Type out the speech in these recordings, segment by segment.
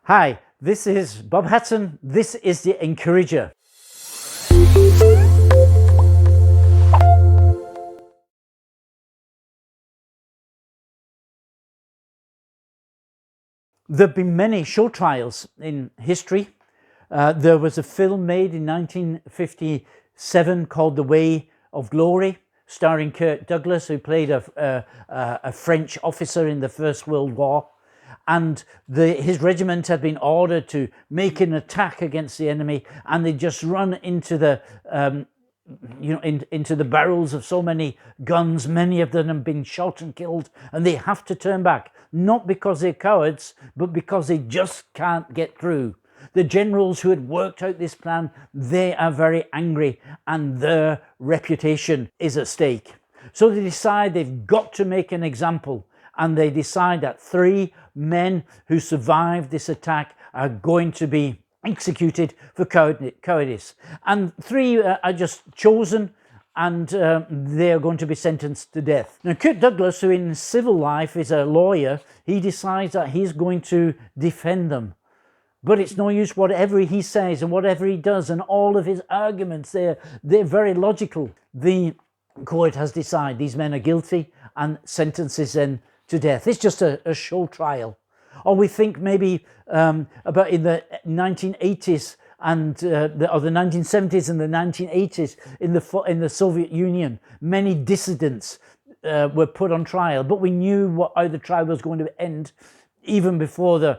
Hi, this is Bob Hatton. This is The Encourager. There have been many show trials in history. There was a film made in 1957 called The Way of Glory, starring Kirk Douglas, who played a French officer in the First World War. And his regiment had been ordered to make an attack against the enemy, and they just run into the into the barrels of so many guns. Many of them have been shot and killed, and they have to turn back, not because they're cowards, but because they just can't get through. The generals who had worked out this plan, they are very angry, and their reputation is at stake. So they decide they've got to make an example, and they decide that 3 men who survived this attack are going to be executed for cowardice. And 3 are just chosen, and they are going to be sentenced to death. Now, Kirk Douglas, who in civil life is a lawyer, he decides that he's going to defend them. But it's no use whatever he says and whatever he does, and all of his arguments, they're very logical. The court has decided these men are guilty and sentences them to death. It's just a show trial. Or we think maybe about in the 1980s and or the 1970s and the 1980s in the Soviet Union, many dissidents were put on trial, but we knew how the trial was going to end even before the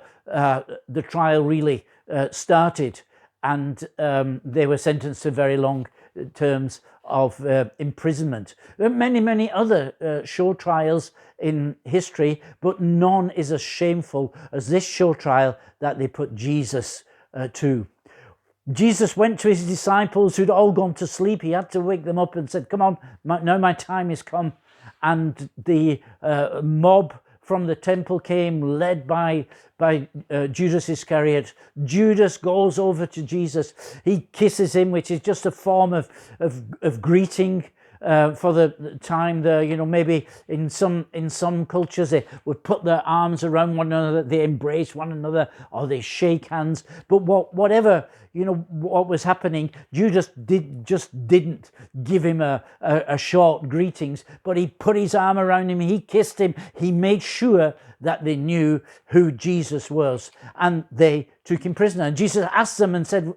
trial really started, and they were sentenced to very long terms of imprisonment. There are many other show trials in history, but none is as shameful as this show trial that they put Jesus to. Jesus went to his disciples who'd all gone to sleep. He had to wake them up and said, "Come on, now my time is come." And the mob from the temple came, led by Judas Iscariot. Judas goes over to Jesus. He kisses him, which is just a form of greeting for the time there. Maybe in some cultures they would put their arms around one another, they embrace one another, or they shake hands. But whatever what was happening, Judas didn't give him a short greetings, but he put his arm around him, he kissed him, he made sure that they knew who Jesus was, and they took him prisoner. And Jesus asked them and said,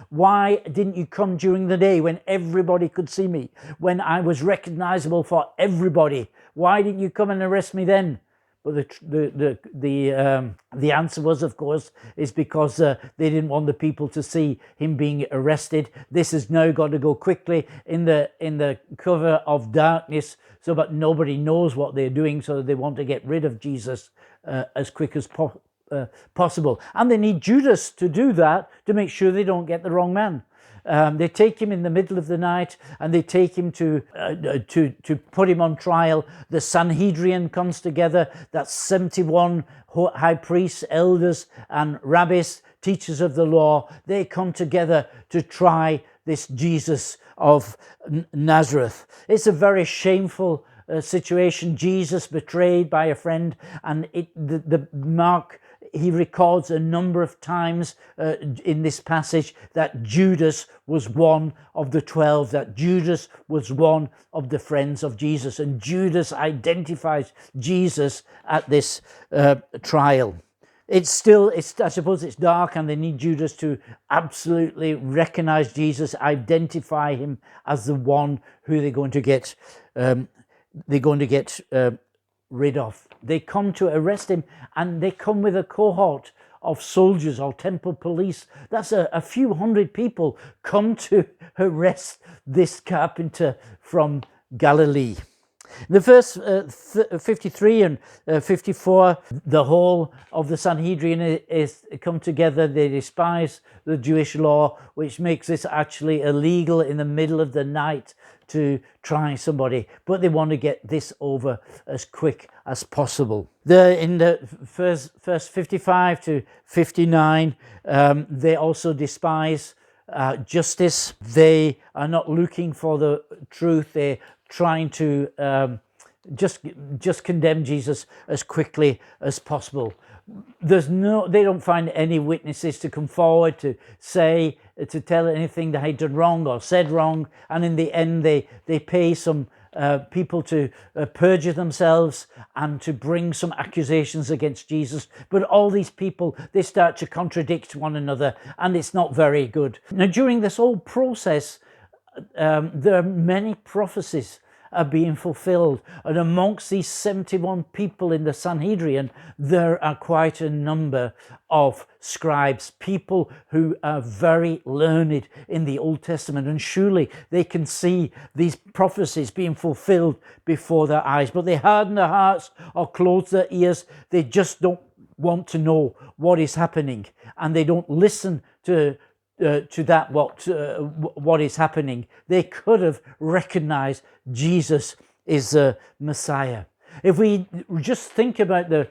why didn't you come during the day when everybody could see me, when I was recognizable for everybody? Why didn't you come and arrest me then? But the answer was, of course, is because they didn't want the people to see him being arrested. This has now got to go quickly in the cover of darkness, so that nobody knows what they're doing. So they want to get rid of Jesus as quick as possible, and they need Judas to do that to make sure they don't get the wrong man. They take him in the middle of the night, and they take him to put him on trial. The Sanhedrin comes together. That's 71 high priests, elders, and rabbis, teachers of the law. They come together to try this Jesus of Nazareth. It's a very shameful situation. Jesus betrayed by a friend, and Mark, he records a number of times in this passage that Judas was one of the 12, that Judas was one of the friends of Jesus, and Judas identifies Jesus at this trial. I suppose it's dark, and they need Judas to absolutely recognize Jesus, identify him as the one who they're going to get rid of. They come to arrest him, and they come with a cohort of soldiers or temple police. That's a few hundred people come to arrest this carpenter from Galilee. The verse 53 and 54, the whole of the Sanhedrin is come together. They despise the Jewish law, which makes this actually illegal in the middle of the night to try somebody, but they want to get this over as quick as possible. In the verse 55 to 59, they also despise justice. They are not looking for the truth. They're trying to just condemn Jesus as quickly as possible. they don't find any witnesses to come forward to say, to tell anything that he'd done wrong or said wrong. And in the end, they pay some people to perjure themselves and to bring some accusations against Jesus. But all these people, they start to contradict one another, and it's not very good. Now, during this whole process, there are many prophecies are being fulfilled. And amongst these 71 people in the Sanhedrin, there are quite a number of scribes, people who are very learned in the Old Testament. And surely they can see these prophecies being fulfilled before their eyes. But they harden their hearts or close their ears. They just don't want to know what is happening. And they don't listen to that what is happening. They could have recognized Jesus is the Messiah. If we just think about the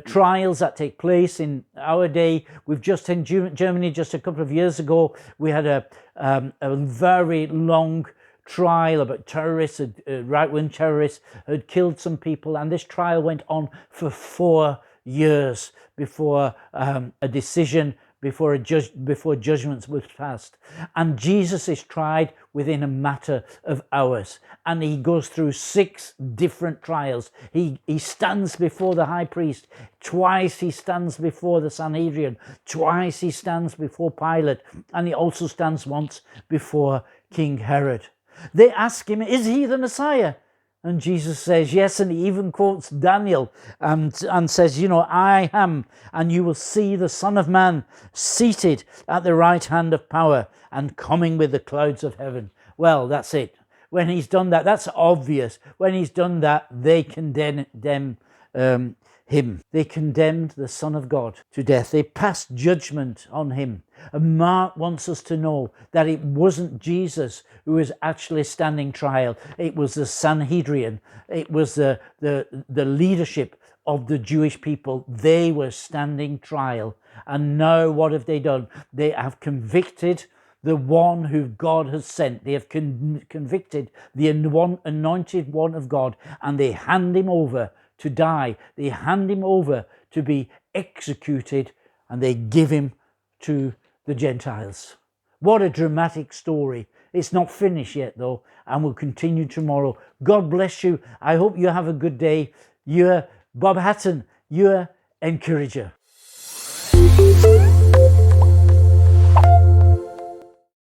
trials that take place in our day, we've just in Germany just a couple of years ago, we had a very long trial about terrorists, right-wing terrorists had killed some people, and this trial went on for 4 years before a decision, before judgments was passed. And Jesus is tried within a matter of hours, and he goes through 6 different trials. He stands before the high priest twice, he stands before the Sanhedrin twice, he stands before Pilate, and he also stands once before King Herod. They ask him, is he the Messiah? And Jesus says yes, and he even quotes Daniel and says, I am, and you will see the Son of Man seated at the right hand of power and coming with the clouds of heaven. Well, that's it. When he's done that, that's obvious. When he's done that, they condemn him. They condemned the Son of God to death. They passed judgment on him. And Mark wants us to know that it wasn't Jesus who was actually standing trial. It was the Sanhedrin. It was the leadership of the Jewish people. They were standing trial. And now what have they done? They have convicted the one who God has sent. They have convicted the anointed one of God, and they hand him over to die. They hand him over to be executed, and they give him to the Gentiles. What a dramatic story. It's not finished yet though, and we'll continue tomorrow. God bless you. I hope you have a good day. You're Bob Hatton, your encourager.